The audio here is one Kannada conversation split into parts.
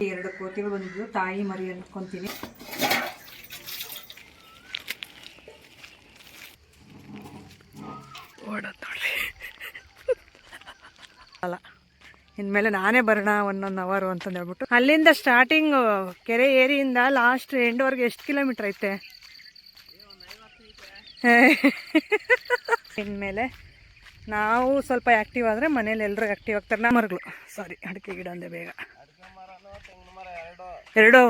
2 ಕೋತಿಗಳು ಬಂದಿದ್ದು ತಾಯಿ ಮರಿ ಅಂದ್ಕೊಂತೀನಿ. ಅಲ್ಲ ಇನ್ಮೇಲೆ ನಾನೇ ಬರೋಣ 1 ಅವರ್ ಅಂತಂದು ಹೇಳ್ಬಿಟ್ಟು ಅಲ್ಲಿಂದ ಸ್ಟಾರ್ಟಿಂಗ್ ಕೆರೆ ಏರಿಯಿಂದ ಲಾಸ್ಟ್ ಎಂಡ್ವರೆಗೆ ಎಷ್ಟು ಕಿಲೋಮೀಟ್ರ್ ಐತೆ? ಇನ್ಮೇಲೆ ನಾವು ಸ್ವಲ್ಪ ಆ್ಯಕ್ಟಿವ್ ಆದರೆ ಮನೇಲಿ ಎಲ್ಲರೂ ಆ್ಯಕ್ಟಿವ್ ಆಗ್ತಾರೆ. ಮರಗಳು ಸಾರಿ ಅಡಿಕೆ ಗಿಡ ಅಂದೆ ಬೇಗ 2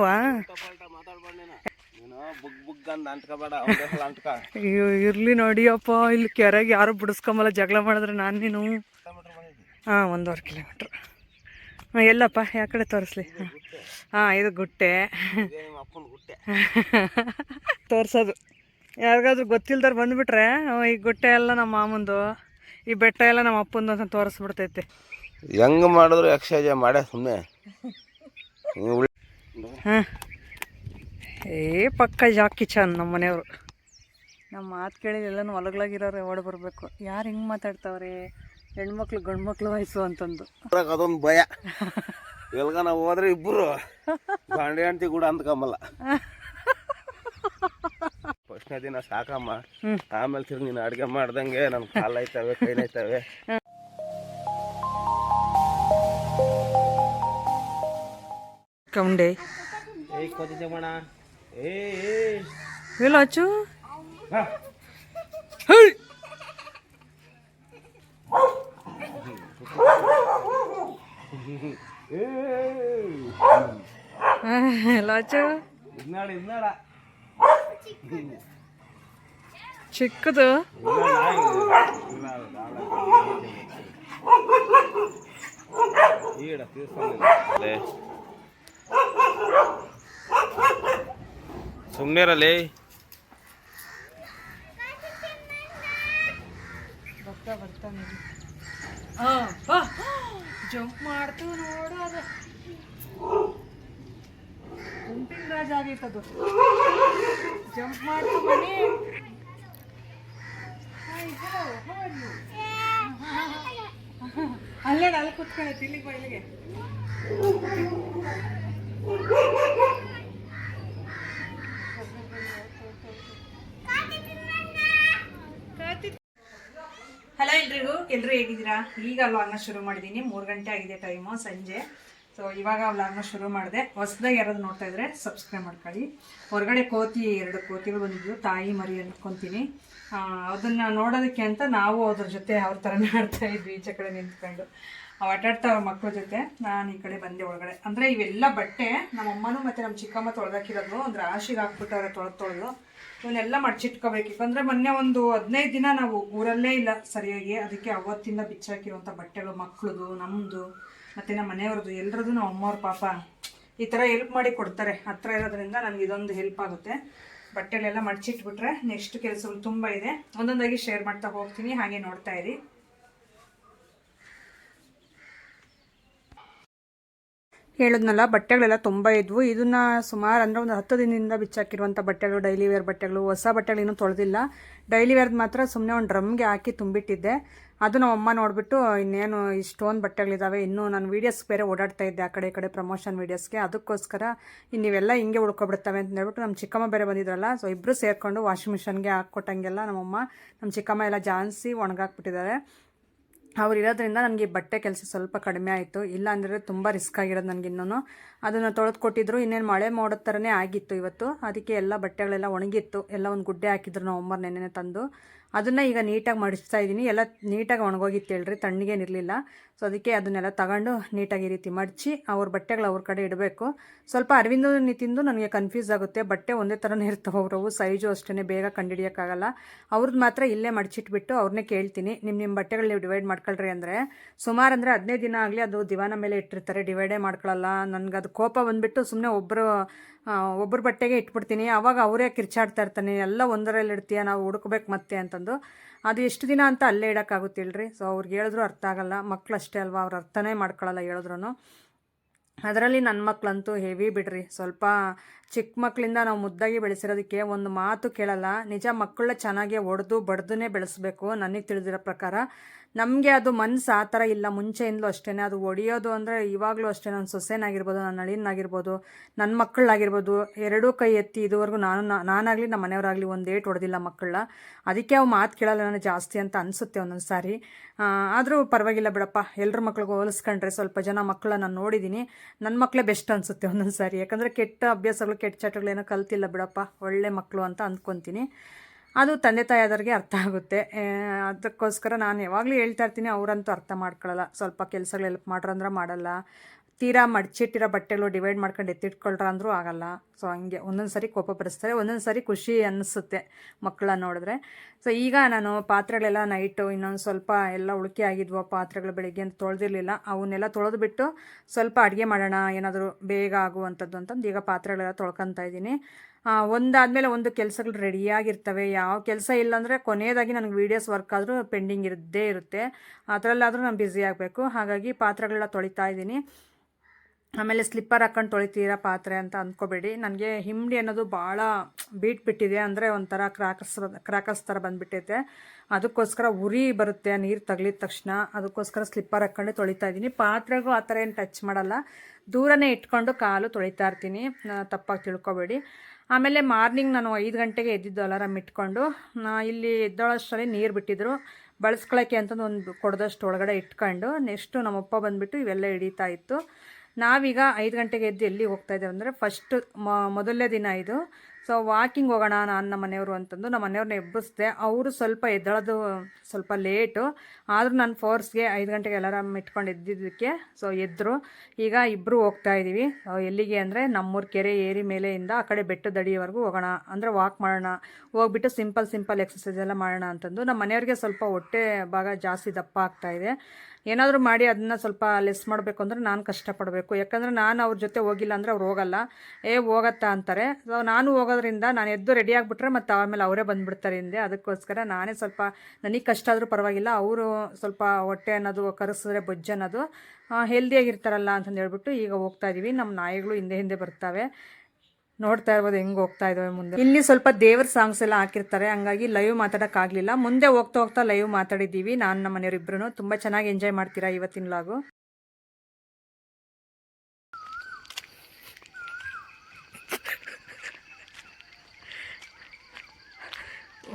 ಅಯ್ಯೋ ಇರ್ಲಿ ನೋಡಿಯಪ್ಪ, ಇಲ್ಲಿ ಕೆರೆಗೆ ಯಾರು ಬಿಡಿಸ್ಕೊಂಬಲ್ಲ, ಜಗಳ ಮಾಡಿದ್ರೆ ನಾನು ನೀನು. 1.5 ಕಿಲೋಮೀಟ್ರ್. ಎಲ್ಲಪ್ಪ ಯಾವ ಕಡೆ ತೋರಿಸ್ಲಿ? ಇದು ಗುಟ್ಟೆ ತೋರಿಸೋದು. ಯಾರಿಗಾದ್ರೂ ಗೊತ್ತಿಲ್ದಾರ ಬಂದುಬಿಟ್ರೆ ಈ ಗುಟ್ಟೆ ಎಲ್ಲ ನಮ್ಮ ಮಾಮಂದು, ಈ ಬೆಟ್ಟ ಎಲ್ಲ ನಮ್ಮ ಅಪ್ಪಂದು ಅಂತ ತೋರಿಸ್ಬಿಡ್ತೈತೆ. ಹೆಂಗೆ ಮಾಡಿದ್ರು ಎಕ್ಸೈಜ್ ಮಾಡೇ ಸುಮ್ಮನೆ. ಪಕ್ಕ ಜಾಕಿ ಚಾನ್ ನಮ್ಮ ಮನೆಯವರು. ನಮ್ಮ ಮಾತು ಕೇಳಿ ಎಲ್ಲನೂ ಹೊಲಗಳಾಗಿರೋರು ಓಡಿ ಬರಬೇಕು. ಯಾರು ಹಿಂಗೆ ಮಾತಾಡ್ತಾವ್ರೆ, ಹೆಣ್ಮಕ್ಳು ಗಂಡು ಮಕ್ಳು ವಯಸ್ಸು ಅಂತಂದು. ಅದೊಂದು ಭಯ. ಎಲ್ಗ ನಾವು ಹೋದ್ರೆ ಇಬ್ಬರು ಗಂಡ ಹೆಂಡ್ತಿ ಕೂಡ ಅಂದ್ಕೊಂಬಲ್ಲ. ಫಸ್ಟ್ನೇ ದಿನ ಸಾಕಮ್ಮ, ಆಮೇಲೆ ತಿರ್ಗಿ ನೀನು ಅಡುಗೆ ಮಾಡ್ದಂಗೆ ನನ್ನ ಕಾಲೈತವೆ ಕೈನೈತವೆ. ಕೌಂಡೆ ಇಲ್ಲ ಅಚ್ಚು ಲಾಚು ಚಿಕ್ಕದು ಸುಮ್ಮನಿರಲಿ. ಬರ್ತಾನೆ ಜಂಪ್ ಮಾಡ್ತು ನೋಡೋದು. ಗುಂಪಿನ ರಾಜ ಆಗೈತದು. ಜಂಪ್ ಮಾಡ್ತು ಬನ್ನಿ. ಅಲ್ಲೇ ಅಲ್ಲಿ ಕುತ್ಕೊಳ್ಳೈತಿ, ಇಲ್ಲಿಗೆ ಬಾ, ಇಲ್ಲಿಗೆ. ಹಲೋ ಎಲ್ಲರೂ ಹೇಗಿದ್ದೀರಾ? ಈಗ ವ್ಲಾಗ್ನ ಶುರು ಮಾಡಿದ್ದೀನಿ. 3 ಗಂಟೆ ಆಗಿದೆ ಟೈಮು, ಸಂಜೆ. ಸೊ ಇವಾಗ ವ್ಲಾಗ್ನ ಶುರು ಮಾಡಿದೆ. ಹೊಸದಾಗಿ ಯಾರಾದ್ರು ನೋಡ್ತಾ ಇದ್ರೆ ಸಬ್ಸ್ಕ್ರೈಬ್ ಮಾಡ್ಕೊಳ್ಳಿ. ಹೊರಗಡೆ 2 ಕೋತಿಗಳು ಬಂದಿದ್ದು ತಾಯಿ ಮರಿ ಅಂದ್ಕೊತೀನಿ. ಅದನ್ನು ನೋಡೋದಕ್ಕೆ ಅಂತ ನಾವು ಅದ್ರ ಜೊತೆ ಅವ್ರ ಥರನೇ ಆಡ್ತಾ ಇದ್ವಿ, ಈಚೆ ಕಡೆ ನಿಂತ್ಕೊಂಡು. ಅವು ಆಟಾಡ್ತಾವೆ ಮಕ್ಕಳ ಜೊತೆ. ನಾನು ಈ ಕಡೆ ಬಂದೆ ಒಳಗಡೆ. ಅಂದರೆ ಇವೆಲ್ಲ ಬಟ್ಟೆ ನಮ್ಮಮ್ಮನೂ ಮತ್ತು ನಮ್ಮ ಚಿಕ್ಕಮ್ಮ ತೊಳೆದಾಕಿರೋದು. ಅಂದರೆ ರಾಶಿಗೆ ಹಾಕ್ಬಿಟ್ಟವ್ರೆ ತೊಳೆದು. ಇವನ್ನೆಲ್ಲ ಮಡ್ಚಿಟ್ಕೋಬೇಕು. ಯಾಕಂದರೆ ಮೊನ್ನೆ ಒಂದು 15 ದಿನ ನಾವು ಊರಲ್ಲೇ ಇಲ್ಲ ಸರಿಯಾಗಿ. ಅದಕ್ಕೆ ಅವತ್ತಿಂದ ಬಿಚ್ಚಾಕಿರುವಂಥ ಬಟ್ಟೆಗಳು, ಮಕ್ಕಳದು, ನಮ್ಮದು ಮತ್ತು ನಮ್ಮ ಮನೆಯವ್ರದ್ದು, ಎಲ್ಲರದ್ದು ನಮ್ಮ ಅಮ್ಮವ್ರ ಪಾಪ ಈ ಥರ ಹೆಲ್ಪ್ ಮಾಡಿ ಕೊಡ್ತಾರೆ. ಹತ್ರ ಇರೋದ್ರಿಂದ ನನಗೆ ಇದೊಂದು ಹೆಲ್ಪ್ ಆಗುತ್ತೆ. ಬಟ್ಟೆಲೆಲ್ಲ ಮಡ್ಚಿಟ್ಬಿಟ್ರೆ ನೆಕ್ಸ್ಟ್ ಕೆಲಸಗಳು ತುಂಬ ಇದೆ. ಒಂದೊಂದಾಗಿ ಶೇರ್ ಮಾಡ್ತಾ ಹೋಗ್ತೀನಿ, ಹಾಗೆ ನೋಡ್ತಾ ಇರಿ. ಹೇಳಿದ್ನಲ್ಲ, ಬಟ್ಟೆಗಳೆಲ್ಲ ತುಂಬ ಇದ್ವು. ಇದನ್ನು ಸುಮಾರು ಅಂದರೆ ಒಂದು 10 ದಿನದಿಂದ ಬಿಚ್ಚಾಕಿರುವಂಥ ಬಟ್ಟೆಗಳು, ಡೈಲಿ ವೇರ್ ಬಟ್ಟೆಗಳು. ಹೊಸ ಬಟ್ಟೆಗಳೇನೂ ತೊಳೆದಿಲ್ಲ. ಡೈಲಿ ವೇರ್ದು ಮಾತ್ರ ಸುಮ್ಮನೆ ಒಂದು ಡ್ರಮ್ಗೆ ಹಾಕಿ ತುಂಬಿಟ್ಟಿದ್ದೆ. ಅದು ನಮ್ಮ ಅಮ್ಮ ನೋಡಿಬಿಟ್ಟು ಇನ್ನೇನು ಇಷ್ಟೊಂದು ಬಟ್ಟೆಗಳಿದ್ದಾವೆ, ಇನ್ನೂ ನಾನು ವೀಡಿಯೋಸ್ ಬೇರೆ ಓಡಾಡ್ತಾ ಇದ್ದೆ ಆ ಕಡೆ ಈ ಕಡೆ ಪ್ರಮೋಷನ್ ವೀಡಿಯೋಸ್ಗೆ. ಅದಕ್ಕೋಸ್ಕರ ಇನ್ನಿವೆಲ್ಲ ಹಿಂಗೆ ಉಳ್ಕೊಬಿಡ್ತವೆ ಅಂತ ಹೇಳ್ಬಿಟ್ಟು ನಮ್ಮ ಚಿಕ್ಕಮ್ಮ ಬೇರೆ ಬಂದಿದ್ರಲ್ಲ, ಸೊ ಇಬ್ಬರು ಸೇರಿಕೊಂಡು ವಾಷಿಂಗ್ ಮಿಷನ್ಗೆ ಹಾಕ್ಕೊಟ್ಟಂಗೆಲ್ಲ ನಮ್ಮಮ್ಮ ನಮ್ಮ ಚಿಕ್ಕಮ್ಮ ಎಲ್ಲ ಜಾನ್ಸಿ ಒಣಗಾಕ್ಬಿಟ್ಟಿದ್ದಾರೆ. ಅವ್ರು ಇರೋದ್ರಿಂದ ನನಗೆ ಬಟ್ಟೆ ಕೆಲಸ ಸ್ವಲ್ಪ ಕಡಿಮೆ ಆಯಿತು. ಇಲ್ಲ ಅಂದರೆ ತುಂಬ ರಿಸ್ಕ್ ಆಗಿರೋದು ನನಗೆ. ಇನ್ನೂ ಅದನ್ನು ತೊಳೆದು ಕೊಟ್ಟಿದ್ರು. ಇನ್ನೇನು ಮಳೆ ಮಾಡೋದು ಥರನೇ ಆಗಿತ್ತು ಇವತ್ತು. ಅದಕ್ಕೆ ಎಲ್ಲ ಬಟ್ಟೆಗಳೆಲ್ಲ ಒಣಗಿತ್ತು. ಎಲ್ಲ ಒಂದು ಗುಡ್ಡೆ ಹಾಕಿದ್ರು ನಾವು ಅಮ್ಮರು ನೆನ್ನೆ ತಂದು. ಅದನ್ನು ಈಗ ನೀಟಾಗಿ ಮಡಿಸ್ತಾ ಇದ್ದೀನಿ. ಎಲ್ಲ ನೀಟಾಗಿ ಒಣಗೋಗಿತ್ತು ಹೇಳ್ರಿ, ತಣ್ಣಗೇನಿರಲಿಲ್ಲ. ಸೊ ಅದಕ್ಕೆ ಅದನ್ನೆಲ್ಲ ತಗೊಂಡು ನೀಟಾಗಿ ಈ ರೀತಿ ಮಡಚಿ ಅವ್ರ ಬಟ್ಟೆಗಳು ಅವ್ರ ಕಡೆ ಇಡಬೇಕು. ಸ್ವಲ್ಪ ಅರವಿಂದ ನಿತಿಂದು ನನಗೆ ಕನ್ಫ್ಯೂಸ್ ಆಗುತ್ತೆ. ಬಟ್ಟೆ ಒಂದೇ ಥರನೇ ಇರ್ತವೆ ಅವರವು, ಸೈಜು ಅಷ್ಟೇ ಬೇಗ ಕಂಡುಹಿಡಿಯೋಕ್ಕಾಗಲ್ಲ. ಅವ್ರದ್ದು ಮಾತ್ರ ಇಲ್ಲೇ ಮಡಚಿಟ್ಬಿಟ್ಟು ಅವ್ರನ್ನೇ ಕೇಳ್ತೀನಿ, ನಿಮ್ಮ ಬಟ್ಟೆಗಳು ನೀವು ಡಿವೈಡ್ ಮಾಡ್ಕೊಳ್ರಿ ಅಂದರೆ. ಸುಮಾರು ಅಂದರೆ 15 ದಿನ ಆಗಲಿ ಅದು ದಿವಾನ ಮೇಲೆ ಇಟ್ಟಿರ್ತಾರೆ, ಡಿವೈಡೇ ಮಾಡ್ಕೊಳ್ಳಲ್ಲ. ನನಗೆ ಅದು ಕೋಪ ಬಂದುಬಿಟ್ಟು ಸುಮ್ಮನೆ ಒಬ್ಬರು ಬಟ್ಟೆಗೆ ಇಟ್ಬಿಡ್ತೀನಿ. ಆವಾಗ ಅವರೇ ಕಿರ್ಚಾಡ್ತಾ ಇರ್ತಾನೆ, ಎಲ್ಲ ಒಂದರಲ್ಲಿ ಇಡ್ತೀಯ, ನಾವು ಹುಡುಕ್ಬೇಕು ಮತ್ತೆ ಅಂತಂದು. ಅದು ಎಷ್ಟು ದಿನ ಅಂತ ಅಲ್ಲೇ ಇಡೋಕ್ಕಾಗುತ್ತಿಲ್ರಿ. ಸೊ ಅವ್ರಿಗೆ ಹೇಳಿದ್ರು ಅರ್ಥ ಆಗಲ್ಲ. ಮಕ್ಳು ಅಷ್ಟೇ ಅಲ್ವಾ, ಅವ್ರು ಅರ್ಥನೇ ಮಾಡ್ಕೊಳ್ಳಲ್ಲ ಹೇಳಿದ್ರು. ಅದರಲ್ಲಿ ನನ್ನ ಮಕ್ಕಳಂತೂ ಹೆವಿ ಬಿಡ್ರಿ. ಸ್ವಲ್ಪ ಚಿಕ್ಕ ಮಕ್ಕಳಿಂದ ನಾವು ಮುದ್ದಾಗಿ ಬೆಳೆಸಿರೋದಕ್ಕೆ ಒಂದು ಮಾತು ಕೇಳಲ್ಲ. ನಿಜ ಮಕ್ಕಳನ್ನ ಚೆನ್ನಾಗಿ ಹೊಡೆದು ಬಡ್ದೇ ಬೆಳೆಸಬೇಕು ನನಗೆ ತಿಳಿದಿರೋ ಪ್ರಕಾರ. ನಮಗೆ ಅದು ಮನಸ್ಸು ಆ ಥರ ಇಲ್ಲ. ಮುಂಚೆಯಿಂದಲೂ ಅಷ್ಟೇ. ಅದು ಹೊಡಿಯೋದು ಅಂದರೆ ಇವಾಗಲೂ ಅಷ್ಟೇ. ನನ್ನ ಸೊಸೆನಾಗಿರ್ಬೋದು, ನನ್ನ ಅಳಿಯನಾಗಿರ್ಬೋದು, ನನ್ನ ಮಕ್ಕಳಾಗಿರ್ಬೋದು, ಎರಡೂ ಕೈ ಎತ್ತಿ ಇದುವರೆಗೂ ನಾನಾಗಲಿ ನಮ್ಮ ಮನೆಯವರಾಗಲಿ ಒಂದು ಏಟು ಹೊಡೆದಿಲ್ಲ ಮಕ್ಕಳನ್ನ. ಅದಕ್ಕೆ ಅವು ಮಾತು ಕೇಳಲ್ಲ ನನಗೆ ಜಾಸ್ತಿ ಅಂತ ಅನಿಸುತ್ತೆ ಒಂದೊಂದು ಸಾರಿ. ಆದರೂ ಪರವಾಗಿಲ್ಲ ಬಿಡಪ್ಪ, ಎಲ್ಲರ ಮಕ್ಳಿಗೂ ಹೋಲಿಸ್ಕೊಂಡ್ರೆ ಸ್ವಲ್ಪ ಜನ ಮಕ್ಕಳನ್ನ ನಾನು ನೋಡಿದ್ದೀನಿ. ನನ್ನ ಮಕ್ಕಳೇ ಬೆಸ್ಟ್ ಅನಿಸುತ್ತೆ ಒಂದೊಂದು ಸಾರಿ. ಯಾಕಂದರೆ ಕೆಟ್ಟ ಅಭ್ಯಾಸಗಳು, ಕೆಟ್ಟ ಚಟಗಳೇನೋ ಕಲ್ತಿಲ್ಲ ಬಿಡಪ್ಪ, ಒಳ್ಳೆ ಮಕ್ಕಳು ಅಂತ ಅಂದ್ಕೊತೀನಿ. ಅದು ತಂದೆ ತಾಯಿಯಾದವ್ರಿಗೆ ಅರ್ಥ ಆಗುತ್ತೆ. ಅದಕ್ಕೋಸ್ಕರ ನಾನು ಯಾವಾಗಲೂ ಹೇಳ್ತಾ ಇರ್ತೀನಿ, ಅವರಂತೂ ಅರ್ಥ ಮಾಡ್ಕೊಳ್ಳಲ್ಲ. ಸ್ವಲ್ಪ ಕೆಲಸಗಳು ಹೆಲ್ಪ್ ಮಾಡ್ರಂದ್ರೆ ಮಾಡಲ್ಲ, ತೀರಾ ಮಡಚಿಟ್ಟಿರೋ ಬಟ್ಟೆಗಳು ಡಿವೈಡ್ ಮಾಡ್ಕೊಂಡು ಎತ್ತಿಟ್ಕೊಳ್ರ ಅಂದರೂ ಆಗಲ್ಲ. ಸೊ ಹಂಗೆ ಒಂದೊಂದು ಸರಿ ಕೋಪ ಬರೆಸ್ತಾರೆ, ಒಂದೊಂದು ಸರಿ ಖುಷಿ ಅನ್ನಿಸುತ್ತೆ ಮಕ್ಕಳನ್ನ ನೋಡಿದ್ರೆ. ಸೊ ಈಗ ನಾನು ಪಾತ್ರೆಗಳೆಲ್ಲ ನೈಟು ಇನ್ನೊಂದು ಸ್ವಲ್ಪ ಎಲ್ಲ ಉಳಿಕೆ ಆಗಿದ್ವು ಪಾತ್ರೆಗಳು, ಬೆಳಿಗ್ಗೆ ಅಂತ ತೊಳೆದಿರಲಿಲ್ಲ. ಅವನ್ನೆಲ್ಲ ತೊಳೆದ್ಬಿಟ್ಟು ಸ್ವಲ್ಪ ಅಡುಗೆ ಮಾಡೋಣ, ಏನಾದರೂ ಬೇಗ ಆಗುವಂಥದ್ದು ಅಂತಂದು ಈಗ ಪಾತ್ರೆಗಳೆಲ್ಲ ತೊಳ್ಕೊತಾ ಇದ್ದೀನಿ. ಒಂದಾದಮೇಲೆ ಒಂದು ಕೆಲಸಗಳು ರೆಡಿಯಾಗಿರ್ತವೆ. ಯಾವ ಕೆಲಸ ಇಲ್ಲಾಂದರೆ ಕೊನೆಯದಾಗಿ ನನಗೆ ವೀಡಿಯೋಸ್ ವರ್ಕ್ ಆದರೂ ಪೆಂಡಿಂಗ್ ಇದ್ದೇ ಇರುತ್ತೆ. ಅದರಲ್ಲಾದರೂ ನಾನು ಬ್ಯುಸಿ ಆಗಬೇಕು. ಹಾಗಾಗಿ ಪಾತ್ರೆಗಳೆಲ್ಲ ತೊಳಿತಾ ಇದ್ದೀನಿ. ಆಮೇಲೆ ಸ್ಲಿಪ್ಪರ್ ಹಾಕ್ಕೊಂಡು ತೊಳಿತೀರಾ ಪಾತ್ರೆ ಅಂತ ಅಂದ್ಕೋಬೇಡಿ. ನನಗೆ ಹಿಂಡಿ ಅನ್ನೋದು ಭಾಳ ಬಿಟ್ಟಿದೆ, ಅಂದರೆ ಒಂಥರ ಕ್ರಾಕರ್ಸ್ ಥರ ಬಂದುಬಿಟ್ಟೈತೆ. ಅದಕ್ಕೋಸ್ಕರ ಉರಿ ಬರುತ್ತೆ ನೀರು ತಗಲಿದ ತಕ್ಷಣ. ಅದಕ್ಕೋಸ್ಕರ ಸ್ಲಿಪ್ಪರ್ ಹಾಕ್ಕೊಂಡೆ ತೊಳಿತಾ ಇದ್ದೀನಿ. ಪಾತ್ರೆಗೂ ಆ ಥರ ಏನು ಟಚ್ ಮಾಡಲ್ಲ, ದೂರನೇ ಇಟ್ಕೊಂಡು ಕಾಲು ತೊಳಿತಾ ಇರ್ತೀನಿ, ತಪ್ಪಾಗಿ ತಿಳ್ಕೊಬೇಡಿ. ಆಮೇಲೆ ಮಾರ್ನಿಂಗ್ ನಾನು 5 ಗಂಟೆಗೆ ಎದ್ದಿದ್ದು ಅಲಾರಾಮ್ ಇಟ್ಕೊಂಡು. ಇಲ್ಲಿ ಎದ್ದೋಳಷ್ಟರಲ್ಲಿ ನೀರು ಬಿಟ್ಟಿದ್ರು, ಬಳಸ್ಕೊಳ್ಳೋಕ್ಕೆ ಅಂತಂದು ಒಂದು ಕೊಡದಷ್ಟು ಒಳಗಡೆ ಇಟ್ಕೊಂಡು ನೆಕ್ಸ್ಟು ನಮ್ಮಪ್ಪ ಬಂದುಬಿಟ್ಟು ಇವೆಲ್ಲ ಹಿಡಿತಾ ಇತ್ತು. ನಾವೀಗ 5 ಗಂಟೆಗೆ ಎದ್ದು ಎಲ್ಲಿ ಹೋಗ್ತಾಯಿದ್ದೇವೆ ಅಂದರೆ ಫಸ್ಟ್ ಮೊದಲನೇ ದಿನ ಇದು. ಸೊ ವಾಕಿಂಗ್ ಹೋಗೋಣ ನಾನು ನಮ್ಮ ಮನೆಯವರು ಅಂತಂದು ನಮ್ಮ ಮನೆಯವ್ರನ್ನ ಎಬ್ಬಿಸ್ದೆ. ಅವರು ಸ್ವಲ್ಪ ಎದ್ದೇಳೋದು ಸ್ವಲ್ಪ ಲೇಟು, ಆದರೂ ನಾನು ಫೋರ್ಸ್ಗೆ 5 ಗಂಟೆಗೆ ಅಲಾರಾಮ್ ಇಟ್ಕೊಂಡು ಎದ್ದಿದ್ದಕ್ಕೆ ಸೊ ಎದ್ದರು. ಈಗ ಇಬ್ಬರು ಹೋಗ್ತಾ ಇದ್ದೀವಿ. ಎಲ್ಲಿಗೆ ಅಂದರೆ ನಮ್ಮೂರ ಕೆರೆ ಏರಿ ಮೇಲೆಯಿಂದ ಆ ಕಡೆ ಬೆಟ್ಟದಡಿಯವರೆಗೂ ಹೋಗೋಣ, ಅಂದರೆ ವಾಕ್ ಮಾಡೋಣ, ಹೋಗ್ಬಿಟ್ಟು ಸಿಂಪಲ್ ಎಕ್ಸಸೈಸ್ ಎಲ್ಲ ಮಾಡೋಣ ಅಂತಂದು. ನಮ್ಮ ಮನೆಯವ್ರಿಗೆ ಸ್ವಲ್ಪ ಹೊಟ್ಟೆ ಭಾಗ ಜಾಸ್ತಿ ದಪ್ಪ ಆಗ್ತಾಯಿದೆ. ಏನಾದರೂ ಮಾಡಿ ಅದನ್ನು ಸ್ವಲ್ಪ ಲೆಸ್ ಮಾಡಬೇಕು ಅಂದರೆ ನಾನು ಕಷ್ಟಪಡಬೇಕು. ಯಾಕಂದರೆ ನಾನು ಅವ್ರ ಜೊತೆ ಹೋಗಿಲ್ಲ ಅಂದರೆ ಅವ್ರು ಹೋಗಲ್ಲ, ಹೋಗತ್ತಾ ಅಂತಾರೆ. ಸೊ ನಾನು ಹೋಗೋದ್ರಿಂದ ನಾನು ಎದ್ದು ರೆಡಿ ಆಗಿಬಿಟ್ರೆ ಮತ್ತು ಆಮೇಲೆ ಅವರೇ ಬಂದುಬಿಡ್ತಾರೆ ಹಿಂದೆ. ಅದಕ್ಕೋಸ್ಕರ ನಾನೇ ಸ್ವಲ್ಪ, ನನಗೆ ಕಷ್ಟ ಆದರೂ ಪರವಾಗಿಲ್ಲ, ಅವರು ಸ್ವಲ್ಪ ಹೊಟ್ಟೆ ಅನ್ನೋದು ಕರೆಸಿದ್ರೆ ಬೊಜ್ಜು ಅನ್ನೋದು ಹೆಲ್ದಿಯಾಗಿರ್ತಾರಲ್ಲ ಅಂತಂದು ಹೇಳ್ಬಿಟ್ಟು ಈಗ ಹೋಗ್ತಾ ಇದ್ದೀವಿ. ನಮ್ಮ ನಾಯಿಗಳು ಹಿಂದೆ ಬರ್ತವೆ, ನೋಡ್ತಾ ಇರ್ಬೋದು ಹೆಂಗೆ ಹೋಗ್ತಾ ಇದ್ದಾವೆ ಮುಂದೆ. ಇಲ್ಲಿ ಸ್ವಲ್ಪ ದೇವ್ರ ಸಾಂಗ್ಸ್ ಎಲ್ಲ ಹಾಕಿರ್ತಾರೆ, ಹಂಗಾಗಿ ಲೈವ್ ಮಾತಾಡೋಕ್ಕಾಗಲಿಲ್ಲ. ಮುಂದೆ ಹೋಗ್ತಾ ಲೈವ್ ಮಾತಾಡಿದ್ದೀವಿ ನಾನು ನಮ್ಮ ಮನೆಯವರಿಬ್ಬರು. ತುಂಬ ಚೆನ್ನಾಗಿ ಎಂಜಾಯ್ ಮಾಡ್ತೀರಾ ಇವತ್ತಿನ ಲಾಗು.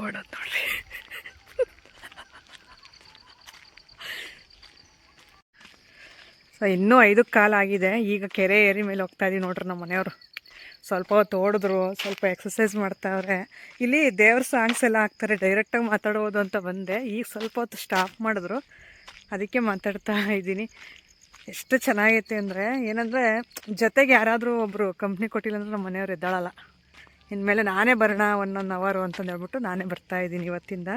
ಓಡೋದು ನೋಡ್ರಿ. ಸೊ ಇನ್ನೂ 5 ಕಾಲು ಆಗಿದೆ. ಈಗ ಕೆರೆ ಏರಿ ಮೇಲೆ ಹೋಗ್ತಾ ಇದ್ದೀವಿ ನೋಡ್ರಿ. ನಮ್ಮ ಮನೆಯವರು ಸ್ವಲ್ಪ ಹೊತ್ತು ಓಡಿದ್ರು, ಸ್ವಲ್ಪ ಎಕ್ಸಸೈಸ್ ಮಾಡ್ತಾವ್ರೆ. ಇಲ್ಲಿ ದೇವ್ರ ಸಾಂಗ್ಸ್ ಎಲ್ಲ ಹಾಕ್ತಾರೆ, ಡೈರೆಕ್ಟಾಗಿ ಮಾತಾಡ್ಬೋದು ಅಂತ ಬಂದೆ. ಈಗ ಸ್ವಲ್ಪ ಹೊತ್ತು ಸ್ಟಾಪ್ ಮಾಡಿದ್ರು, ಅದಕ್ಕೆ ಮಾತಾಡ್ತಾ ಇದ್ದೀನಿ. ಎಷ್ಟು ಚೆನ್ನಾಗೈತೆ ಅಂದರೆ, ಏನಂದರೆ ಜೊತೆಗೆ ಯಾರಾದರೂ ಒಬ್ಬರು ಕಂಪ್ನಿ ಕೊಟ್ಟಿಲ್ಲ ಅಂದರೆ ನಮ್ಮ ಮನೆಯವ್ರು ಎದ್ದಾಳಲ್ಲ. ಇನ್ಮೇಲೆ ನಾನೇ ಬರೋಣ 1 ಅವರ್ ಅಂತಂದು ಹೇಳ್ಬಿಟ್ಟು ನಾನೇ ಬರ್ತಾಯಿದ್ದೀನಿ ಇವತ್ತಿಂದ.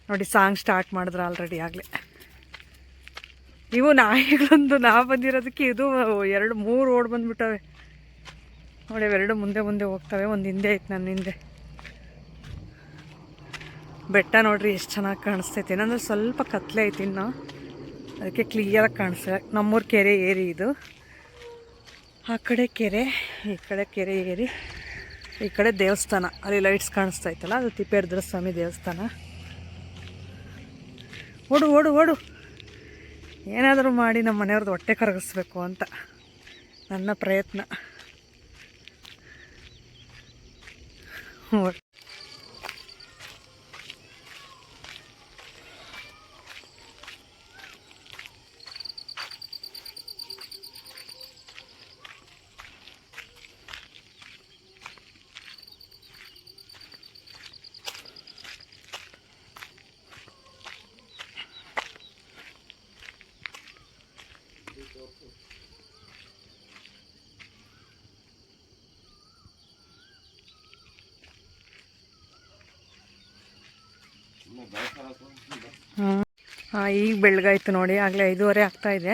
ನೋಡಿ ಸಾಂಗ್ ಸ್ಟಾರ್ಟ್ ಮಾಡಿದ್ರು ಆಲ್ರೆಡಿ ಆಗಲೇ. ಇವು ನಾಯಿಗಳೊಂದು ನಾವು ಬಂದಿರೋದಕ್ಕೆ ಇದು 2-3 ಓಡ್ ಬಂದುಬಿಟ್ಟವೆ ನೋಡಿ. ಎರಡು ಮುಂದೆ ಹೋಗ್ತವೆ, ಒಂದು ಹಿಂದೆ ಐತೆ ನನ್ನ ಹಿಂದೆ. ಬೆಟ್ಟ ನೋಡ್ರಿ ಎಷ್ಟು ಚೆನ್ನಾಗಿ ಕಾಣಿಸ್ತೈತೆ. ಏನಂದ್ರೆ ಸ್ವಲ್ಪ ಕತ್ಲೆ ಐತಿ ಇನ್ನು, ಅದಕ್ಕೆ ಕ್ಲಿಯರಾಗಿ ಕಾಣಿಸ್ತದೆ. ನಮ್ಮೂರ ಕೆರೆ ಏರಿ ಇದು. ಆ ಕಡೆ ಕೆರೆ, ಈ ಕಡೆ ಕೆರೆ ಏರಿ, ಈ ಕಡೆ ದೇವಸ್ಥಾನ. ಅಲ್ಲಿ ಲೈಟ್ಸ್ ಕಾಣಿಸ್ತೈತಲ್ಲ, ಅದು ತಿಪ್ಪೇರುದ್ರ ಸ್ವಾಮಿ ದೇವಸ್ಥಾನ. ಓಡು ಏನಾದರೂ ಮಾಡಿ ನಮ್ಮ ಮನೆಯವ್ರದ್ದು ಹೊಟ್ಟೆ ಕರಗಿಸ್ಬೇಕು ಅಂತ ನನ್ನ ಪ್ರಯತ್ನ. ಈಗ ಬೆಳಗಾಯ್ತು ನೋಡಿ. ಆಗಲೇ 5:30 ಆಗ್ತಾಯಿದೆ.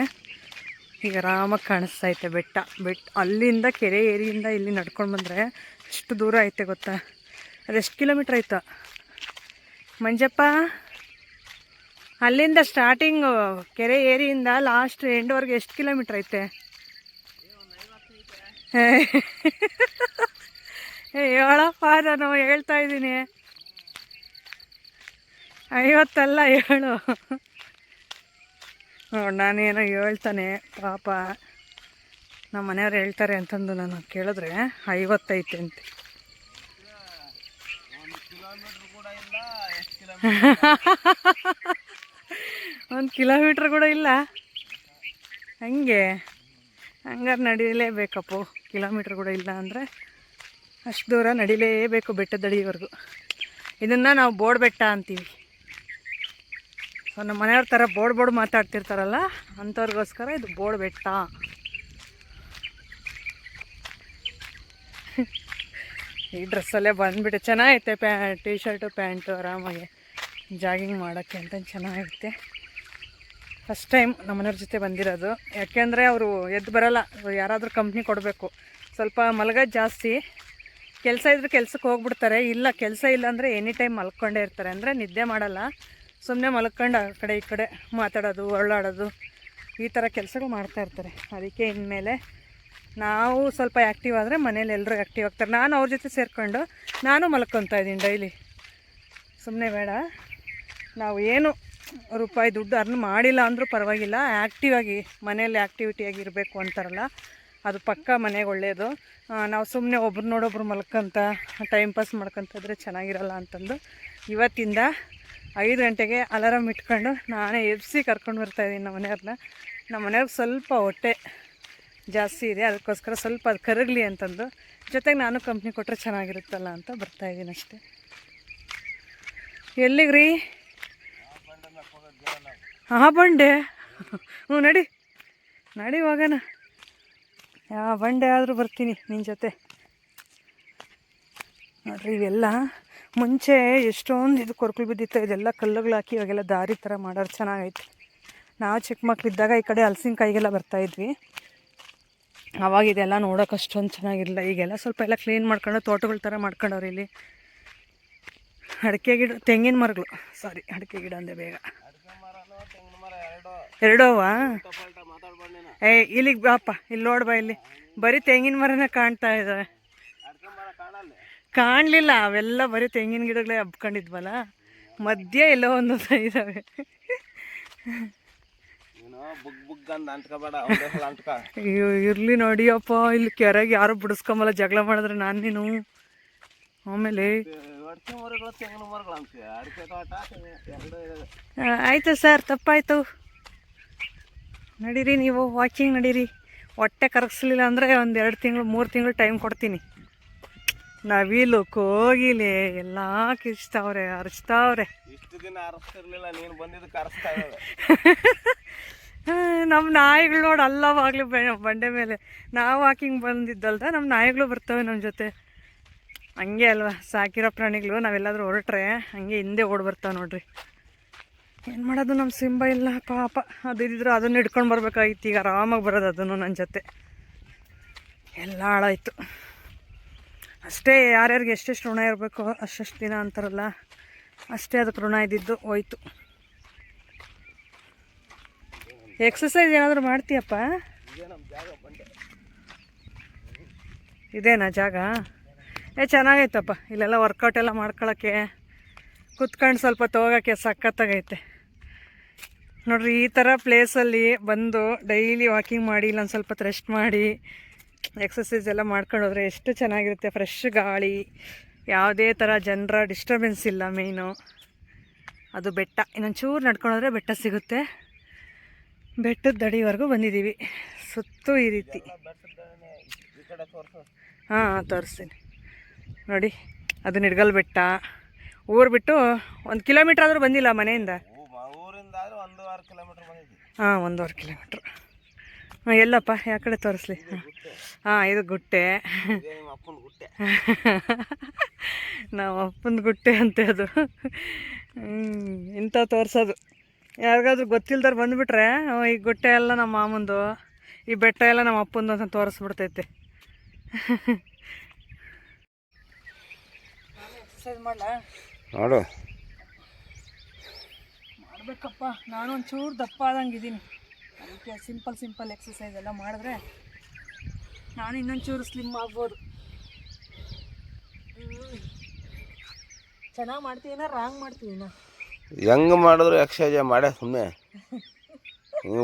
ಈಗ ಆರಾಮಾಗಿ ಕಾಣಿಸ್ತೈತೆ ಬೆಟ್ಟ. ಅಲ್ಲಿಂದ ಕೆರೆ ಏರಿಯಿಂದ ಇಲ್ಲಿ ನಡ್ಕೊಂಡು ಬಂದರೆ ಎಷ್ಟು ದೂರ ಐತೆ ಗೊತ್ತಾ? ಅದೆಷ್ಟು ಕಿಲೋಮೀಟ್ರ್ ಆಯ್ತು ಮಂಜಪ್ಪ? ಅಲ್ಲಿಂದ ಸ್ಟಾರ್ಟಿಂಗು ಕೆರೆ ಏರಿಯಿಂದ ಲಾಸ್ಟ್ ಎಂಡ್ವರೆಗೆ ಎಷ್ಟು ಕಿಲೋಮೀಟ್ರ್ ಐತೆ? ಹೇಳಪ್ಪ, ನಾನು ಹೇಳ್ತಾ ಇದ್ದೀನಿ. 50 ಅಲ್ಲ, 7. ನಾನೇನೋ ಹೇಳ್ತಾನೆ ಪಾಪ ನಮ್ಮ ಮನೆಯವ್ರು ಹೇಳ್ತಾರೆ ಅಂತಂದು ನಾನು ಕೇಳಿದ್ರೆ 50 ಐತೆ ಅಂತೆ. ಒಂದು ಕಿಲೋಮೀಟ್ರ್ ಕೂಡ ಇಲ್ಲ. ಹಂಗೆ ಹಂಗಾರೆ ನಡೀಲೇಬೇಕಪ್ಪು. ಕಿಲೋಮೀಟ್ರ್ ಕೂಡ ಇಲ್ಲ ಅಂದರೆ ಅಷ್ಟು ದೂರ ನಡಿಲೇಬೇಕು ಬೆಟ್ಟದಡಿವರೆಗೂ. ಇದನ್ನು ನಾವು ಬೋರ್ಡ್ ಬೆಟ್ಟ ಅಂತೀವಿ. ಸೊ ನಮ್ಮ ಮನೆಯವ್ರ ಥರ ಬೋರ್ಡ್ ಮಾತಾಡ್ತಿರ್ತಾರಲ್ಲ ಅಂಥವ್ರಿಗೋಸ್ಕರ ಇದು ಬೋರ್ಡ್ ಬೆಟ್ಟ. ಈ ಡ್ರೆಸ್ಸಲ್ಲೇ ಬಂದುಬಿಟ್ಟು ಚೆನ್ನಾಗೈತೆ. ಟೀ ಶರ್ಟು ಪ್ಯಾಂಟು ಆರಾಮಾಗಿ ಜಾಗಿಂಗ್ ಮಾಡೋಕ್ಕೆ ಅಂತ ಚೆನ್ನಾಗಿರುತ್ತೆ. ಫಸ್ಟ್ ಟೈಮ್ ನಮ್ಮನೆಯವ್ರ ಜೊತೆ ಬಂದಿರೋದು. ಯಾಕೆಂದರೆ ಅವರು ಎದ್ದು ಬರೋಲ್ಲ, ಯಾರಾದರೂ ಕಂಪ್ನಿ ಕೊಡಬೇಕು. ಸ್ವಲ್ಪ ಮಲಗೋದು ಜಾಸ್ತಿ. ಕೆಲಸ ಇದ್ರೆ ಕೆಲ್ಸಕ್ಕೆ ಹೋಗ್ಬಿಡ್ತಾರೆ. ಇಲ್ಲ ಕೆಲಸ ಇಲ್ಲ ಅಂದರೆ ಎನಿ ಟೈಮ್ ಮಲ್ಕೊಂಡೇ ಇರ್ತಾರೆ. ಅಂದರೆ ನಿದ್ದೆ ಮಾಡಲ್ಲ, ಸುಮ್ಮನೆ ಮಲ್ಕೊಂಡು ಆ ಕಡೆ ಈ ಕಡೆ ಮಾತಾಡೋದು, ಒಳ್ಳಾಡೋದು, ಈ ಥರ ಕೆಲಸಗಳು ಮಾಡ್ತಾಯಿರ್ತಾರೆ. ಅದಕ್ಕೆ ಇನ್ಮೇಲೆ ನಾವು ಸ್ವಲ್ಪ ಆ್ಯಕ್ಟಿವ್ ಆದರೆ ಮನೇಲಿ ಎಲ್ಲರೂ ಆ್ಯಕ್ಟಿವ್ ಆಗ್ತಾರೆ. ನಾನು ಅವ್ರ ಜೊತೆ ಸೇರಿಕೊಂಡು ನಾನು ಮಲ್ಕೊತಾ ಇದ್ದೀನಿ ಡೈಲಿ. ಸುಮ್ಮನೆ ಬೇಡ, ನಾವು ಏನು ರೂಪಾಯಿ ದುಡ್ಡು ಅರ್ನ್ ಮಾಡಿಲ್ಲ ಅಂದರೂ ಪರವಾಗಿಲ್ಲ, ಆ್ಯಕ್ಟಿವ್ ಆಗಿ ಮನೇಲಿ ಆ್ಯಕ್ಟಿವಿಟಿಯಾಗಿ ಇರಬೇಕು ಅಂತಾರಲ್ಲ, ಅದು ಪಕ್ಕ ಮನೆಗೆ ಒಳ್ಳೆಯದು. ನಾವು ಸುಮ್ಮನೆ ಒಬ್ರು ನೋಡೊಬ್ರು ಮಲ್ಕೊಂತ ಟೈಮ್ ಪಾಸ್ ಮಾಡ್ಕೊತಿದ್ರೆ ಚೆನ್ನಾಗಿರಲ್ಲ ಅಂತಂದು ಇವತ್ತಿಂದ 5 ಗಂಟೆಗೆ ಅಲಾರಾಮ್ ಇಟ್ಕೊಂಡು ನಾನೇ ಎಬ್ಸಿ ಕರ್ಕೊಂಡು ಬರ್ತಾಯಿದ್ದೀನಿ ನಮ್ಮ ಮನೆಯವ್ರನ್ನ. ನಮ್ಮ ಮನೆಯವ್ರಿಗೆ ಸ್ವಲ್ಪ ಹೊಟ್ಟೆ ಜಾಸ್ತಿ ಇದೆ, ಅದಕ್ಕೋಸ್ಕರ ಸ್ವಲ್ಪ ಅದು ಕರಗಲಿ ಅಂತಂದು, ಜೊತೆಗೆ ನಾನು ಕಂಪ್ನಿ ಕೊಟ್ಟರೆ ಚೆನ್ನಾಗಿರುತ್ತಲ್ಲ ಅಂತ ಬರ್ತಾಯಿದ್ದೀನಿ ಅಷ್ಟೇ. ಎಲ್ಲಿಗೆ ರೀ? ಹಾಂ ಬಂಡೆ. ಹ್ಞೂ ನಡಿ ಹೋಗೋಣ. ಯಾವ ಬಂಡೆ ಆದರೂ ಬರ್ತೀನಿ ನಿನ್ನ ಜೊತೆ. ನೋಡ್ರಿ ಇವೆಲ್ಲ ಮುಂಚೆ ಎಷ್ಟೊಂದು ಇದು ಕೊರ್ಕಲು ಬಿದ್ದಿತ್ತು, ಇದೆಲ್ಲ ಕಲ್ಲುಗಳು ಹಾಕಿ ಇವಾಗೆಲ್ಲ ದಾರಿ ಥರ ಮಾಡೋರು. ಚೆನ್ನಾಗೈತೆ. ನಾವು ಚಿಕ್ಕ ಮಕ್ಕಳಿದ್ದಾಗ ಈ ಕಡೆ ಹಲಸಿನಕಾಯಿಗೆಲ್ಲ ಬರ್ತಾಯಿದ್ವಿ. ಆವಾಗ ಇದೆಲ್ಲ ನೋಡೋಕೆ ಅಷ್ಟೊಂದು ಚೆನ್ನಾಗಿರಲಿಲ್ಲ. ಈಗೆಲ್ಲ ಸ್ವಲ್ಪ ಎಲ್ಲ ಕ್ಲೀನ್ ಮಾಡ್ಕೊಂಡು ತೋಟಗಳ ಥರ ಮಾಡ್ಕೊಂಡವ್ರು. ಇಲ್ಲಿ ಅಡಿಕೆ ಗಿಡ, ತೆಂಗಿನ ಮರಗಳು, ಸಾರಿ ಅಡಿಕೆ ಗಿಡ ಅಂದೆ ಬೇಗ. ಎರಡೋವಾ? ಇಲ್ಲಿಗೆ ಬಾಪ, ಇಲ್ಲಿ ನೋಡ್ಬಾ, ಇಲ್ಲಿ ಬರೀ ತೆಂಗಿನ ಮರನೇ ಕಾಣ್ತಾ ಇದ್ದಾವೆ. ಕಾಣಲಿಲ್ಲ, ಅವೆಲ್ಲ ಬರೀ ತೆಂಗಿನ ಗಿಡಗಳೇ ಹಬ್ಕೊಂಡಿದ್ವಲ್ಲ, ಮಧ್ಯೆ ಎಲ್ಲೋ ಒಂದು ಇದ್ದಾವೆ. ಅಯ್ಯೋ ಇರಲಿ ನೋಡಿಯಪ್ಪ, ಇಲ್ಲಿ ಕೆರೆಗೆ ಯಾರು ಬಿಡಿಸ್ಕೊಂಬಲ್ಲ, ಜಗಳ ಮಾಡಿದ್ರೆ ನಾನು ನೀನು. ಆಮೇಲೆ ಆಯಿತು ಸರ್, ತಪ್ಪಾಯಿತು. ನಡೀರಿ ನೀವು ವಾಕಿಂಗ್ ನಡೀರಿ. ಹೊಟ್ಟೆ ಕರಗಿಸ್ಲಿಲ್ಲ ಅಂದರೆ ಒಂದು 2 ತಿಂಗಳು 3 ತಿಂಗಳು ಟೈಮ್ ಕೊಡ್ತೀನಿ. ನವಿಲು ಕೋಗಿಲೆ ಎಲ್ಲ ಕಿಚ್ತಾವ್ರೆ, ಅರಚ್ತಾವ್ರೆ. ನಮ್ಮ ನಾಯಿಗಳು ನೋಡಿ ಅಲ್ಲವಾಗಲಿ ಬಂಡೆ ಮೇಲೆ ನಾವು ವಾಕಿಂಗ್ ಬಂದಿದ್ದಲ್ದ, ನಮ್ಮ ನಾಯಿಗಳು ಬರ್ತವೆ ನಮ್ಮ ಜೊತೆ. ಹಂಗೆ ಅಲ್ವಾ ಸಾಕಿರೋ ಪ್ರಾಣಿಗಳು, ನಾವೆಲ್ಲಾದರೂ ಹೊರಟ್ರೆ ಹಂಗೆ ಹಿಂದೆ ಓಡಿ ಬರ್ತಾವೆ ನೋಡ್ರಿ. ಏನು ಮಾಡೋದು, ನಮ್ಮ ಸಿಂಬ ಇಲ್ಲ ಪಾಪ. ಅದು ಇದ್ದಿದ್ರು ಅದನ್ನು ಹಿಡ್ಕೊಂಡು ಬರ್ಬೇಕಾಗಿತ್ತು. ಈಗ ಆರಾಮಾಗಿ ಬರೋದು ಅದನ್ನು ನನ್ನ ಜೊತೆ. ಎಲ್ಲ ಹಾಳಾಯಿತು ಅಷ್ಟೇ. ಯಾರ್ಯಾರಿಗೆ ಎಷ್ಟೆಷ್ಟು ಋಣ ಇರಬೇಕು ಅಷ್ಟೆಷ್ಟು ದಿನ ಅಂತಾರಲ್ಲ, ಅಷ್ಟೇ ಅದಕ್ಕೆ ಋಣ ಇದ್ದಿದ್ದು ಹೋಯ್ತು. ಎಕ್ಸಸೈಸ್ ಏನಾದರೂ ಮಾಡ್ತೀಯಪ್ಪ? ಇದೇನಾ ಜಾಗ? ಚೆನ್ನಾಗೈತಪ್ಪ. ಇಲ್ಲೆಲ್ಲ ವರ್ಕೌಟ್ ಎಲ್ಲ ಮಾಡ್ಕೊಳ್ಳೋಕ್ಕೆ, ಕುತ್ಕೊಂಡು ಸ್ವಲ್ಪ ಹೋಗೋಕ್ಕೆ ಸಖತ್ತಾಗೈತೆ ನೋಡ್ರಿ. ಈ ಥರ ಪ್ಲೇಸಲ್ಲಿ ಬಂದು ಡೈಲಿ ವಾಕಿಂಗ್ ಮಾಡಿ, ಇಲ್ಲೊಂದು ಸ್ವಲ್ಪ ರೆಸ್ಟ್ ಮಾಡಿ, ಎಕ್ಸಸೈಸ್ ಎಲ್ಲ ಮಾಡ್ಕೊಂಡು ಹೋದರೆ ಎಷ್ಟು ಚೆನ್ನಾಗಿರುತ್ತೆ. ಫ್ರೆಶ್ ಗಾಳಿ, ಯಾವುದೇ ಥರ ಜನರ ಡಿಸ್ಟರ್ಬೆನ್ಸ್ ಇಲ್ಲ. ಮೇಯ್ನು ಅದು ಬೆಟ್ಟ. ಇನ್ನೊಂಚೂರು ನಡ್ಕೊಂಡೋದ್ರೆ ಬೆಟ್ಟ ಸಿಗುತ್ತೆ. ಬೆಟ್ಟದ ದಡಿವರೆಗೂ ಬಂದಿದ್ದೀವಿ. ಸುತ್ತು ಈ ರೀತಿ. ಹಾಂ ತೋರಿಸ್ತೀನಿ ನೋಡಿ. ಅದು ನಿಡ್ಗಲ್ ಬೆಟ್ಟ. ಊರು ಬಿಟ್ಟು 1 ಕಿಲೋಮೀಟ್ರ್ ಆದರೂ ಬಂದಿಲ್ಲ ಮನೆಯಿಂದ. ಹಾಂ 1.5 ಕಿಲೋಮೀಟ್ರ್. ಹಾಂ ಎಲ್ಲಪ್ಪ, ಯಾವ ಕಡೆ ತೋರಿಸ್ಲಿ? ಹಾಂ ಇದು ಗುಟ್ಟೆ. ನಾವು ಅಪ್ಪನ ಗುಟ್ಟೆ ಅಂತೆ ಅದು. ಇಂಥ ತೋರಿಸೋದು ಯಾರಿಗಾದ್ರೂ ಗೊತ್ತಿಲ್ದಾರ ಬಂದುಬಿಟ್ರೆ, ಈ ಗುಟ್ಟೆ ಎಲ್ಲ ನಮ್ಮ ಮಾಮಂದು, ಈ ಬೆಟ್ಟ ಎಲ್ಲ ನಮ್ಮ ಅಪ್ಪಂದು ಅಂತ ತೋರಿಸ್ಬಿಡ್ತೈತೆ. ಎಕ್ಸಸೈಸ್ ಮಾಡಲಾ? ನೋಡು, ಮಾಡಬೇಕಪ್ಪ. ನಾನು ಒಂಚೂರು ದಪ್ಪ ಆದಂಗಿದ್ದೀನಿ. ಅದಕ್ಕೆ ಸಿಂಪಲ್ ಎಕ್ಸಸೈಸ್ ಎಲ್ಲ ಮಾಡಿದ್ರೆ ನಾನು ಇನ್ನೊಂಚೂರು ಸ್ಲಿಮ್ ಆಗ್ಬೋದು. ಚೆನ್ನಾಗಿ ಮಾಡ್ತೀನ, ರಾಂಗ್ ಮಾಡ್ತೀನ? ಹೆಂಗೆ ಮಾಡಿದ್ರು ಎಕ್ಸಸೈಜ್ ಮಾಡೇ ಸುಮ್ಮನೆ.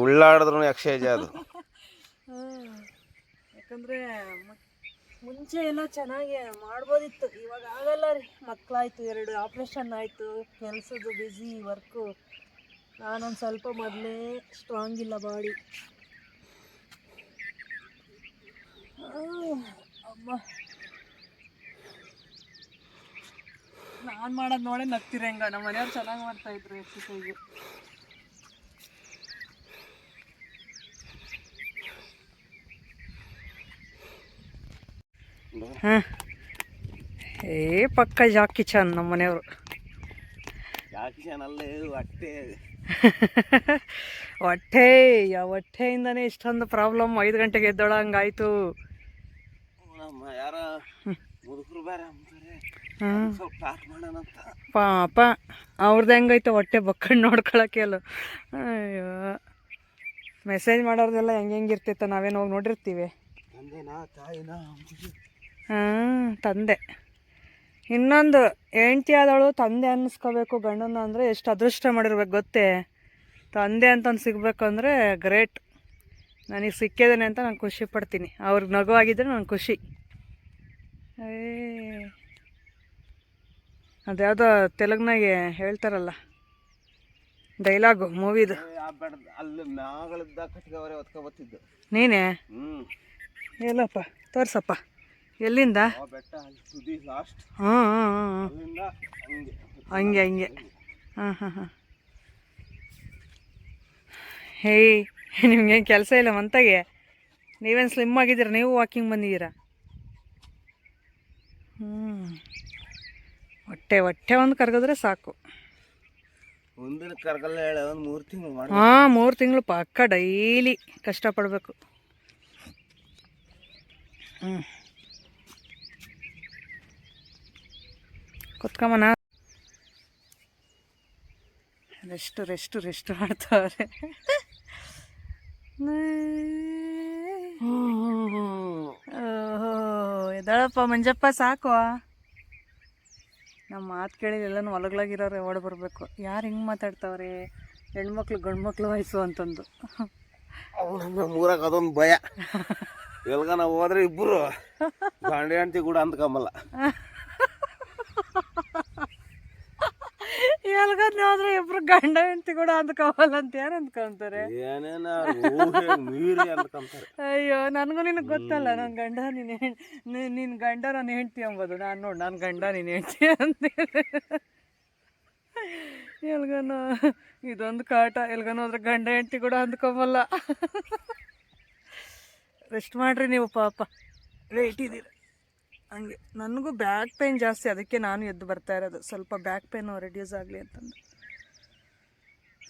ಉಳ್ಳಾಡಿದ್ರು ಎಕ್ಸೈಜ್ ಅದು. ಯಾಕಂದರೆ ಮುಂಚೆ ಎಲ್ಲ ಚೆನ್ನಾಗಿ ಮಾಡ್ಬೋದಿತ್ತು, ಇವಾಗ ಆಗಲ್ಲ ರೀ. ಮಕ್ಕಳಾಯ್ತು, 2 ಆಪ್ರೇಷನ್ ಆಯಿತು, ಕೆಲಸದ್ದು ಬ್ಯುಸಿ ವರ್ಕು. ನಾನೊಂದು ಸ್ವಲ್ಪ ಮೊದಲೇ ಸ್ಟ್ರಾಂಗ್ ಇಲ್ಲ ಬಾಡಿ. ಅಮ್ಮ, ನಾನು ಮಾಡೋದು ನೋಡೇ ನಗ್ತಿರ ಹೆಂಗ. ನಮ್ಮ ಮನೆಯವ್ರು ಚೆನ್ನಾಗಿ ಮಾಡ್ತಾಯಿದ್ರು ಎಕ್ಸಸೈಸು. ಹಾಂ, ಪಕ್ಕ ಜಾಕಿ ಚಾನ್ ನಮ್ಮ ಮನೆಯವರು. ಹೊಟ್ಟೆಯಿಂದನೇ ಇಷ್ಟೊಂದು ಪ್ರಾಬ್ಲಮ್. 5 ಗಂಟೆಗೆ ಎದ್ದೊಳಂಗಾಯ್ತು. ಪಾಪ ಅವ್ರದ್ದು ಹೆಂಗೈತೆ ಹೊಟ್ಟೆ ಬಕ್ಕಂಡು ನೋಡ್ಕೊಳಕ್ಕೆ ಅಲ್ಲ. ಅಯ್ಯೋ, ಮೆಸೇಜ್ ಮಾಡೋರ್ದೆಲ್ಲ ಹೆಂಗಿರ್ತೈತೆ, ನಾವೇನು ಹೋಗಿ ನೋಡಿರ್ತೀವಿ. ಹಾಂ, ತಂದೆ. ಇನ್ನೊಂದು ಹೆಂಡ್ತಿ ಆದವಳು ತಂದೆ ಅನ್ನಿಸ್ಕೋಬೇಕು ಗಂಡನ ಅಂದರೆ ಎಷ್ಟು ಅದೃಷ್ಟ ಮಾಡಿರ್ಬೇಕು ಗೊತ್ತೇ. ತಂದೆ ಅಂತಂದು ಸಿಗಬೇಕು ಅಂದರೆ ಗ್ರೇಟ್. ನನಗೆ ಸಿಕ್ಕಿದ್ದೇನೆ ಅಂತ ನಾನು ಖುಷಿ ಪಡ್ತೀನಿ. ಅವ್ರಿಗೆ ನಗು ಆಗಿದ್ದರೆ ನನಗೆ ಖುಷಿ. ಅದ್ಯಾವುದೋ ತೆಲುಗ್ನಾಗೆ ಹೇಳ್ತಾರಲ್ಲ ಡೈಲಾಗು ಮೂವಿದು. ನೀನೇ ಎಲ್ಲಪ್ಪ ತೋರ್ಸಪ್ಪ, ಎಲ್ಲಿಂದ? ಹಾಂ ಹಾಂ, ಹಂಗೆ ಹಂಗೆ. ಹಾಂ ಹಾಂ ಹಾಂ. ಹೇಯ್, ನಿಮ್ಗೇನು ಕೆಲಸ ಇಲ್ಲ ಮಂತಾಗೆ? ನೀವೇನು ಸ್ಲಿಮ್ ಆಗಿದ್ದೀರ? ನೀವು ವಾಕಿಂಗ್ ಬಂದಿದ್ದೀರಾ? ಹೊಟ್ಟೆ ಒಂದು ಕರ್ಗಿದ್ರೆ ಸಾಕು. ಹಾಂ, 3 ತಿಂಗಳು ಪಕ್ಕ ಡೈಲಿ ಕಷ್ಟಪಡಬೇಕು. ಕುತ್ಕೊಂಬನ ರೆಸ್ಟ್ ಮಾಡ್ತಾವ್ರೆ. ಎದ್ದಾಳಪ್ಪ ಮಂಜಪ್ಪ, ಸಾಕು. ನಮ್ಮ ಮಾತು ಕೇಳಿದ ಎಲ್ಲನೂ ಹೊಲಗಳಾಗಿರೋರು ಓಡಿ ಬರಬೇಕು. ಯಾರು ಹಿಂಗೆ ಮಾತಾಡ್ತಾವ್ರೆ, ಹೆಣ್ಮಕ್ಳು ಗಂಡು ಮಕ್ಳು ವಯಸ್ಸು ಅಂತಂದು. ಮೂರಾಗ ಅದೊಂದು ಭಯ. ಎಲ್ಗ ನಾವು ಹೋದ್ರೆ ಇಬ್ಬರು ಗಂಡ ಹೆಂಡತಿ ಕೂಡ ಅಂದ್ಕೊಂಬಲ್ಲ. ಎಲ್ಗದ್ ಹೋದ್ರೆ ಇಬ್ರು ಗಂಡ ಹೆಂಡತಿ ಕೂಡ ಅಂದ್ಕೋವಲ್ಲ ಅಂತ ಯಾರು ಅಂದ್ಕೊಂತಾರೆ? ಅಯ್ಯೋ, ನನಗೂ ನಿನಗೆ ಗೊತ್ತಲ್ಲ, ನನ್ನ ಗಂಡ ನಿನ್ನ ಗಂಡ ನಾನು ಹೆಂಡ್ತಿ ಅಂಬೋದು. ನಾನು ನೋಡಿ, ನನ್ನ ಗಂಡ ನೀನು ಹೆಂಡ್ತಿ ಅಂತೇಳಿ. ಎಲ್ಗನೋ ಇದೊಂದು ಕಾಟ. ಎಲ್ಗನೋ ಹೋದ್ರೆ ಗಂಡ ಹೆಂಡ್ತಿ ಕೂಡ ಅಂದ್ಕೊಂಬಲ್ಲ. ರೆಸ್ಟ್ ಮಾಡಿರಿ ನೀವು, ಪಾಪ ವೇಟ್ ಇದ್ದೀರ. ಹಂಗೆ ನನಗೂ ಬ್ಯಾಕ್ ಪೇಯ್ನ್ ಜಾಸ್ತಿ, ಅದಕ್ಕೆ ನಾನು ಎದ್ದು ಬರ್ತಾ ಇರೋದು. ಸ್ವಲ್ಪ ಬ್ಯಾಕ್ ಪೇಯ್ನು ರೆಡ್ಯೂಸ್ ಆಗಲಿ ಅಂತಂದು.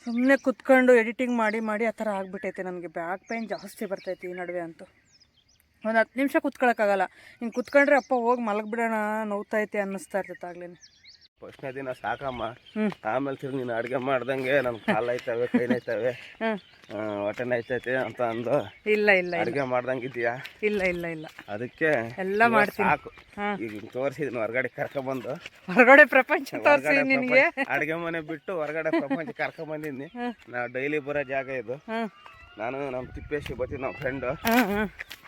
ಸುಮ್ಮನೆ ಕುತ್ಕೊಂಡು ಎಡಿಟಿಂಗ್ ಮಾಡಿ ಆ ಥರ ಆಗಿಬಿಟ್ಟೈತೆ. ನನಗೆ ಬ್ಯಾಕ್ ಪೇಯ್ನ್ ಜಾಸ್ತಿ ಬರ್ತೈತಿ ಈ ನಡುವೆ ಅಂತೂ. ಒಂದು 10 ನಿಮಿಷ ಕುತ್ಕೊಳಕ್ಕಾಗಲ್ಲ. ಹಿಂಗೆ ಕುತ್ಕೊಂಡ್ರೆ ಅಪ್ಪ ಹೋಗಿ ಮಲಗಿಬಿಡೋಣ, ನೋವ್ತೈತೆ ಅನ್ನಿಸ್ತಾ ಇರ್ತೈತೆ ಆಗ್ಲೇ. ಫಸ್ಟ್ನೇ ದಿನ ಸಾಕಮ್ಮ, ಆಮೇಲೆ ತಿರ್ಗಿ ನೀನು ಅಡುಗೆ ಮಾಡ್ದಂಗೆ ನನ್ನ ಕಾಲೈತವೆ, ಕೈನೈತವೆ, ಹೊಟ್ಟೆ ನೈತೈತೆ ಅಂತ ಅಂದು. ಇಲ್ಲ ಅಡುಗೆ ಮಾಡ್ದಂಗೆ ಇದೆಯಾ? ಇಲ್ಲ ಅದಕ್ಕೆ ಎಲ್ಲ ಮಾಡ್ತೀನಿ, ಸಾಕು. ಈಗ ತೋರಿಸಿದ್ನು ಹೊರಗಡೆ ಕರ್ಕೊಂಬಂದು, ಹೊರಗಡೆ ಪ್ರಪಂಚ ತೋರಿಸಿ ನಿನಗೆ. ಅಡುಗೆ ಮನೆ ಬಿಟ್ಟು ಹೊರಗಡೆ ಪ್ರಪಂಚ ಕರ್ಕೊಂಬಂದಿದ್ನಿ. ನಾವು ಡೈಲಿ ಬರೋ ಜಾಗ ಇದು. ನಾನು ನಮ್ಮ ತಿಪ್ಪೇಶಿ ಬರ್ತೀನಿ, ನಮ್ಮ ಫ್ರೆಂಡು.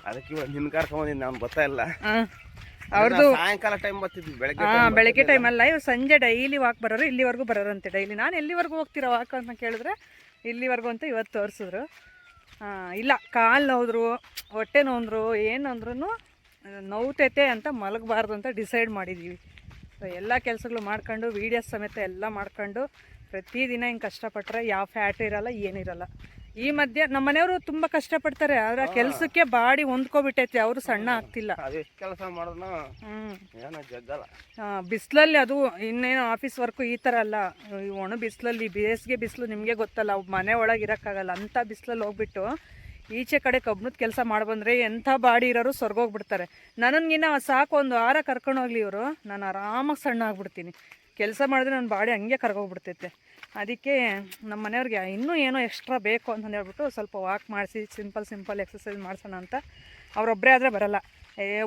ಅದಕ್ಕೆ ಇವಾಗ ನಿನ್ನ ಕರ್ಕೊಂಬಂದಿದ್ದು, ನಾನು ಬರ್ತಾ ಇಲ್ಲ. ಅವ್ರದ್ದು ಸಾಯಂಕಾಲ ಟೈಮ್ ಬರ್ತಿದ್ವಿ, ಬೆಳಗ್ಗೆ ಟೈಮ್ ಅಲ್ಲ. ಇವ್ರು ಸಂಜೆ ಡೈಲಿ ವಾಕ್ ಬರೋರು, ಇಲ್ಲಿವರೆಗೂ ಬರೋರಂತೆ ಡೈಲಿ. ನಾನು ಎಲ್ಲಿವರೆಗೂ ಹೋಗ್ತೀರಾ ವಾಕ್ ಅಂತ ಕೇಳಿದ್ರೆ ಇಲ್ಲಿವರೆಗೂ ಅಂತ ಇವತ್ತು ತೋರಿಸಿದ್ರು. ಇಲ್ಲ, ಕಾಲು ನೋವಿದ್ರು, ಹೊಟ್ಟೆ ನೋವಿದ್ರು, ಏನಂದ್ರೂ ನೋವ್ತೈತೆ ಅಂತ ಮಲಗಬಾರ್ದು ಅಂತ ಡಿಸೈಡ್ ಮಾಡಿದ್ದೀವಿ. ಸೊ ಎಲ್ಲ ಕೆಲಸಗಳು ಮಾಡ್ಕೊಂಡು, ವೀಡಿಯೋಸ್ ಸಮೇತ ಎಲ್ಲ ಮಾಡ್ಕೊಂಡು ಪ್ರತಿದಿನ ಹಿಂಗೆ ಕಷ್ಟಪಟ್ಟರೆ ಯಾವ ಫ್ಯಾಟ್ ಇರಲ್ಲ, ಏನಿರಲ್ಲ. ಈ ಮಧ್ಯೆ ನಮ್ಮ ಮನೆಯವರು ತುಂಬ ಕಷ್ಟಪಡ್ತಾರೆ, ಆದರೆ ಆ ಕೆಲಸಕ್ಕೆ ಬಾಡಿ ಹೊಂದ್ಕೊಬಿಟ್ಟೈತೆ. ಅವರು ಸಣ್ಣ ಆಗ್ತಿಲ್ಲ. ಕೆಲಸ ಮಾಡಿದ್ರು ಬಿಸಿಲಲ್ಲಿ, ಅದು ಇನ್ನೇನು ಆಫೀಸ್ ವರ್ಕು ಈ ಥರ ಅಲ್ಲ. ಒಣ ಬಿಸಿಲಲ್ಲಿ, ಬೇಸಿಗೆ ಬಿಸಿಲು ನಿಮಗೆ ಗೊತ್ತಲ್ಲ, ಮನೆ ಒಳಗೆ ಇರೋಕ್ಕಾಗಲ್ಲ. ಅಂಥ ಬಿಸಿಲಲ್ಲಿ ಹೋಗ್ಬಿಟ್ಟು ಈಚೆ ಕಡೆ ಕಬ್ಬಣದ ಕೆಲಸ ಮಾಡ್ಬಂದ್ರೆ ಎಂಥ ಬಾಡಿ ಇರೋರು ಸ್ವರ್ಗೋಗ್ಬಿಡ್ತಾರೆ. ನನಗಿನ್ನ ಸಾಕು, ಒಂದು ವಾರ ಕರ್ಕೊಂಡು ಹೋಗ್ಲಿ ಇವರು, ನಾನು ಆರಾಮಾಗಿ ಸಣ್ಣ ಆಗ್ಬಿಡ್ತೀನಿ. ಕೆಲಸ ಮಾಡಿದ್ರೆ ನನ್ನ ಬಾಡಿ ಹಂಗೆ ಕರ್ಗೋಗ್ಬಿಡ್ತೈತೆ. ಅದಕ್ಕೆ ನಮ್ಮ ಮನೆಯವ್ರಿಗೆ ಇನ್ನೂ ಏನೋ ಎಕ್ಸ್ಟ್ರಾ ಬೇಕು ಅಂತ ಹೇಳ್ಬಿಟ್ಟು ಸ್ವಲ್ಪ ವಾಕ್ ಮಾಡಿಸಿ ಸಿಂಪಲ್ ಎಕ್ಸಸೈಸ್ ಮಾಡಿಸೋಣ ಅಂತ. ಅವರೊಬ್ಬರೇ ಆದರೆ ಬರಲ್ಲ,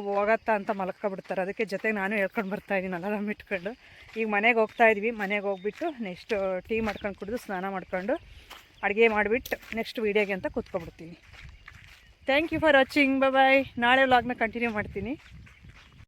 ಹೋಗತ್ತಾ ಅಂತ ಮಲ್ಕೊಬಿಡ್ತಾರೆ. ಅದಕ್ಕೆ ಜೊತೆಗೆ ನಾನು ಹೇಳ್ಕೊಂಡು ಬರ್ತಾಯಿದ್ದೀನಿ, ಅಲಾರಾಮ್ ಇಟ್ಕೊಂಡು. ಈಗ ಮನೆಗೆ ಹೋಗ್ತಾಯಿದ್ವಿ. ಮನೆಗೆ ಹೋಗ್ಬಿಟ್ಟು ನೆಕ್ಸ್ಟ್ ಟೀ ಮಾಡ್ಕೊಂಡು ಕುಡಿದು ಸ್ನಾನ ಮಾಡ್ಕೊಂಡು ಅಡುಗೆ ಮಾಡಿಬಿಟ್ಟು ನೆಕ್ಸ್ಟ್ ವೀಡಿಯೋಗೆ ಅಂತ ಕೂತ್ಕೊಬಿಡ್ತೀನಿ. Thank you for watching. Bye. ನಾಳೆ ವ್ಲಾಗ್ನ ಕಂಟಿನ್ಯೂ ಮಾಡ್ತೀನಿ.